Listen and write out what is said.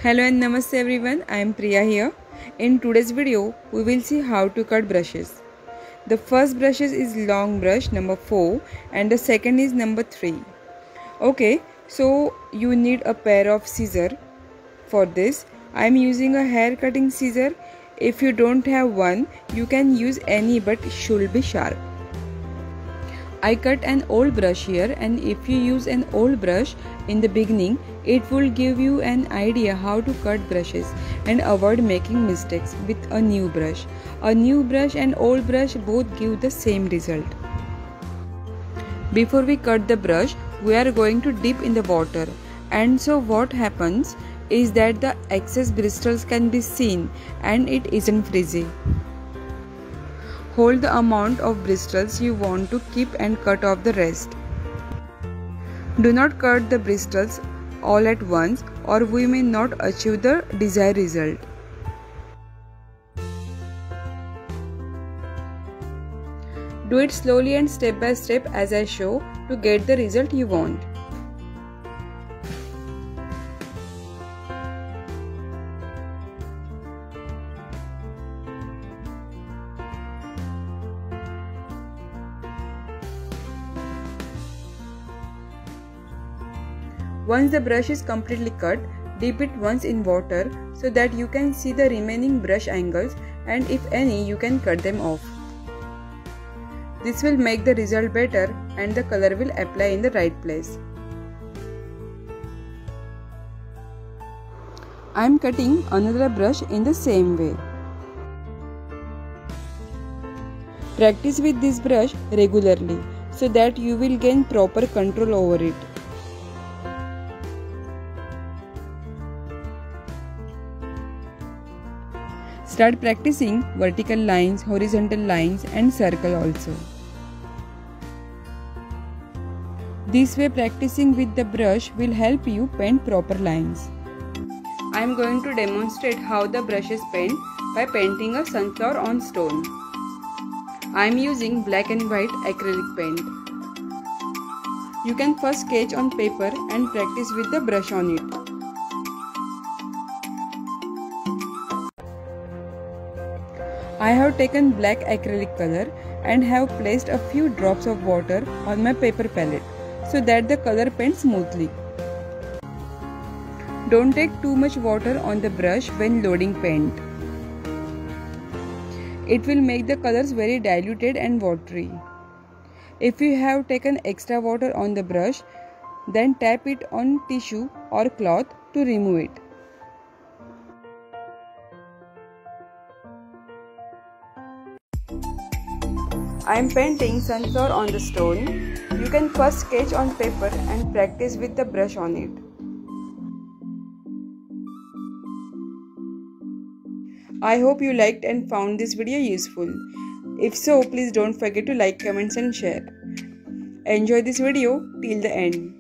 Hello and namaste everyone, I am Priya here. In today's video, we will see how to cut brushes. The first brushes is long brush number 4 and the second is number 3. Okay, so you need a pair of scissors. For this, I am using a hair cutting scissor. If you don't have one, you can use any but it should be sharp. I cut an old brush here, and if you use an old brush in the beginning, it will give you an idea how to cut brushes and avoid making mistakes with a new brush. A new brush and old brush both give the same result. Before we cut the brush, we are going to dip in the water, and so what happens is that the excess bristles can be seen and it isn't frizzy. Hold the amount of bristles you want to keep and cut off the rest. Do not cut the bristles all at once or we may not achieve the desired result. Do it slowly and step by step as I show to get the result you want. Once the brush is completely cut, dip it once in water so that you can see the remaining brush angles, and if any you can cut them off. This will make the result better and the color will apply in the right place. I am cutting another brush in the same way. Practice with this brush regularly so that you will gain proper control over it. Start practicing vertical lines, horizontal lines and circle also. This way practicing with the brush will help you paint proper lines. I am going to demonstrate how the brush is painted by painting a sunflower on stone. I am using black and white acrylic paint. You can first sketch on paper and practice with the brush on it. I have taken black acrylic color and have placed a few drops of water on my paper palette so that the color paints smoothly. Don't take too much water on the brush when loading paint. It will make the colors very diluted and watery. If you have taken extra water on the brush, then tap it on tissue or cloth to remove it. I am painting sunflower on the stone. You can first sketch on paper and practice with the brush on it. I hope you liked and found this video useful. If so, please don't forget to like, comments and share. Enjoy this video till the end.